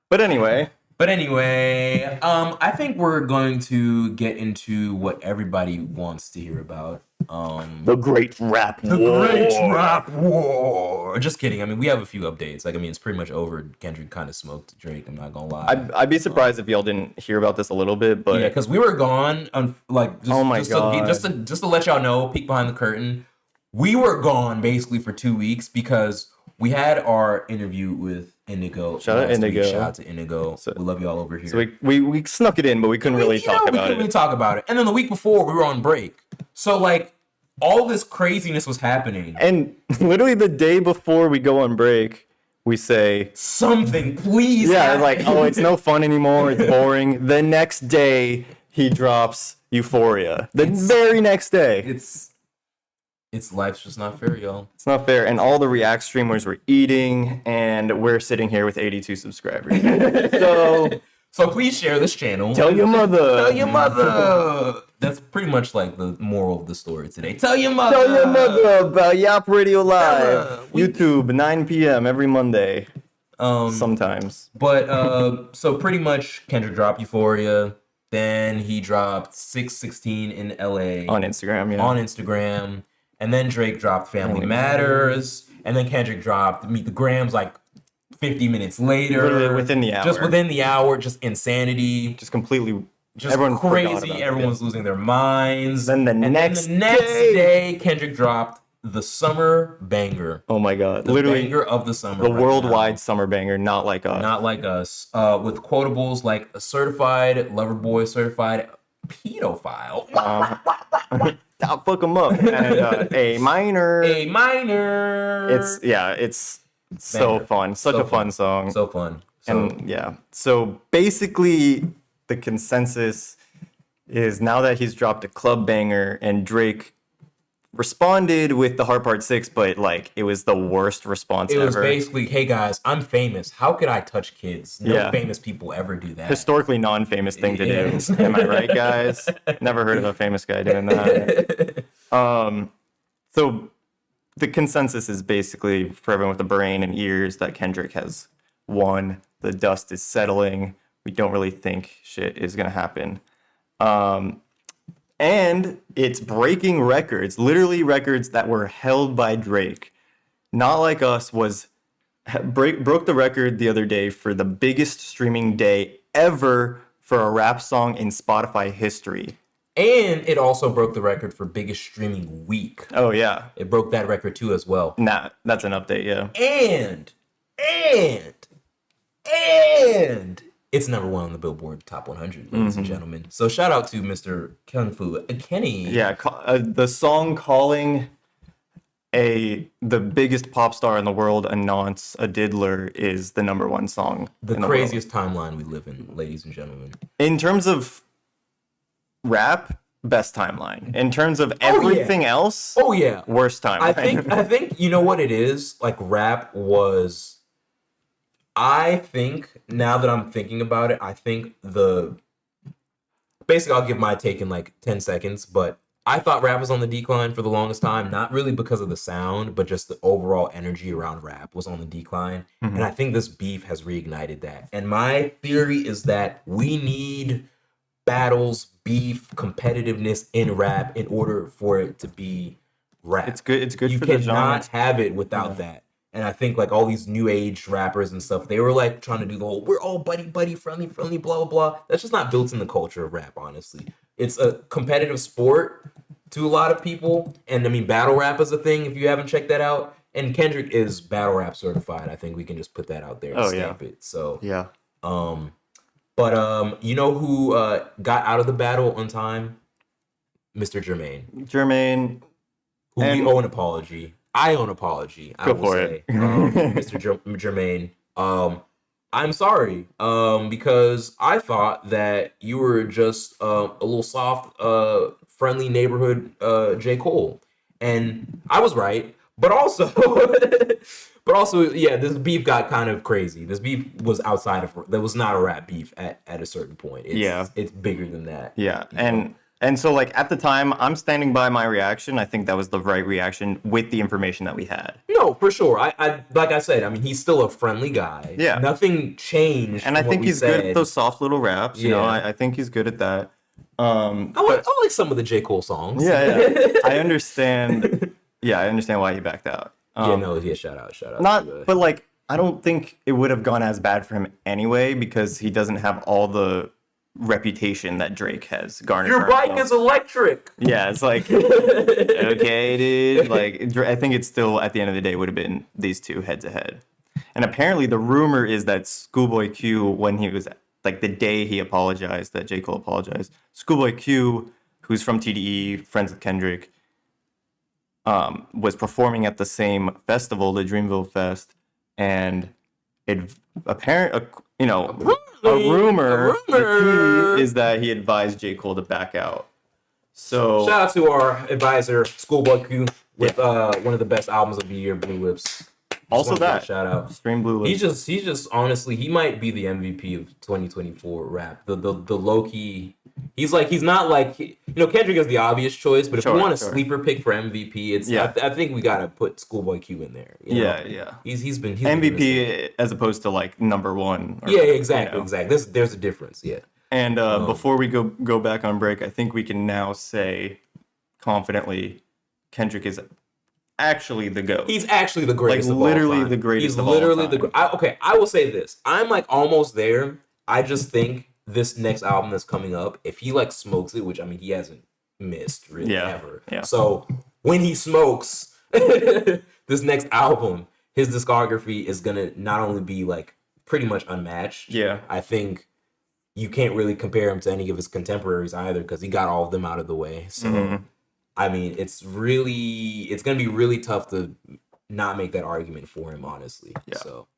But anyway, I think we're going to get into what everybody wants to hear about. the Great Rap War. Just kidding. I mean, we have a few updates. Like, I mean, it's pretty much over. Kendrick kind of smoked Drake. I'm not gonna lie. I'd be surprised if y'all didn't hear about this a little bit, but yeah, because we were gone. Oh my God. Just to let y'all know, peek behind the curtain. We were gone basically for 2 weeks because we had our interview with Indigo. Shout out Indigo. Shout out to Indigo. We love y'all over here. So we snuck it in, but we couldn't really talk about it. And then the week before, we were on break. So, like, all this craziness was happening. And literally the day before we go on break, we say... Something, please. Yeah, like, oh, it's no fun anymore. It's boring. The next day, he drops Euphoria. The very next day. It's life's just not fair, y'all. It's not fair. And all the React streamers were eating, and we're sitting here with 82 subscribers. So please share this channel. Tell your mother. Tell your mother. That's pretty much like the moral of the story today. Tell your mother. Tell your mother about YAWP Radio Live. YouTube, 9 p.m. every Monday. Sometimes. But, so pretty much Kendrick dropped Euphoria. Then he dropped 616 in LA. On Instagram. And then Drake dropped Family Matters. And then Kendrick dropped Meet the Grams like 50 minutes later. Literally within the hour. Just within the hour. Just insanity. Just completely. Just crazy. Everyone's losing their minds. Then the next day, Kendrick dropped the summer banger. Oh my God. Literally. Banger of the summer. The worldwide summer banger. Not like us. Not like us. With quotables like a certified lover boy, certified pedophile. I'll fuck them up. And A minor. It's so fun. Such a fun song. So fun. And yeah. So basically the consensus is now that he's dropped a club banger and Drake responded with the Heart Part 6, but like it was the worst response ever. It was basically, hey guys, I'm famous. How could I touch kids? No famous people ever do that. Historically non-famous thing to do. Am I right, guys? Never heard of a famous guy doing that. So the consensus is basically for everyone with a brain and ears that Kendrick has won. The dust is settling. We don't really think shit is gonna happen. And it's breaking records, literally records that were held by Drake. Not Like Us broke the record the other day for the biggest streaming day ever for a rap song in Spotify history. And it also broke the record for biggest streaming week. Oh, yeah. It broke that record too as well. Nah, that's an update, yeah. And it's number one on the Billboard Top 100, ladies and gentlemen. So shout out to Mr. Kung Fu Kenny. Yeah, the song calling the biggest pop star in the world a nonce, a diddler, is the number one song. The craziest timeline we live in, ladies and gentlemen. In terms of rap, best timeline. In terms of everything else, worst timeline. I think you know what it is? Like rap was... I think, now that I'm thinking about it, I think basically I'll give my take in like 10 seconds, but I thought rap was on the decline for the longest time, not really because of the sound, but just the overall energy around rap was on the decline. And I think this beef has reignited that. And my theory is that we need battles, beef, competitiveness in rap in order for it to be rap. It's good for the genre. You cannot have it without that. And I think like all these new age rappers and stuff, they were like trying to do the whole, we're all buddy, friendly, blah, blah, blah. That's just not built in the culture of rap, honestly. It's a competitive sport to a lot of people. And I mean, battle rap is a thing if you haven't checked that out. And Kendrick is battle rap certified. I think we can just put that out there and stamp it. So, yeah. But you know who got out of the battle on time? Mr. Jermaine. Who we owe an apology. I owe an apology. Go for it. Mr. Jermaine. I'm sorry. Because I thought that you were just a little soft, friendly neighborhood J. Cole. And I was right. But also, yeah, this beef got kind of crazy. This beef was outside of, there was not a rap beef at a certain point. It's bigger than that. Yeah. And And so, like, at the time, I'm standing by my reaction. I think that was the right reaction with the information that we had. No, for sure. I like I said, I mean, he's still a friendly guy. Yeah. Nothing changed. And I from think what we he's good said. at those soft little raps. You know, I think he's good at that. I like some of the J. Cole songs. Yeah. I understand. Yeah, I understand why he backed out. Shout out. But like, I don't think it would have gone as bad for him anyway because he doesn't have all the reputation that Drake has garnered. Your bike is electric. Yeah, it's like, okay, dude. Like, I think it's still, at the end of the day, would have been these two head to head. And apparently the rumor is that Schoolboy Q, when he was, like, the day he apologized, that J. Cole apologized, Schoolboy Q, who's from TDE, friends with Kendrick, was performing at the same festival, the Dreamville Fest, and it a rumor is that he advised J. Cole to back out. So shout out to our advisor, Schoolboy Q, with one of the best albums of the year, Blue Lips. Also that shout out. Stream Blue Lips. He's just honestly, he might be the MVP of 2024 rap. The low key. He's not like Kendrick is the obvious choice, but if we want a sleeper pick for MVP, it's I think we gotta put Schoolboy Q in there. He's been MVP as opposed to like number one. Exactly. There's a difference. Yeah. And before we go back on break, I think we can now say confidently, Kendrick is actually the GOAT. He's actually the greatest. Like literally the greatest. He's literally the. I will say this. I'm like almost there. I just think this next album that's coming up, if he like smokes it, which I mean he hasn't missed really ever. Yeah. So when he smokes this next album, his discography is gonna not only be like pretty much unmatched. Yeah. I think you can't really compare him to any of his contemporaries either because he got all of them out of the way. So I mean, it's gonna be really tough to not make that argument for him, honestly. Yeah. So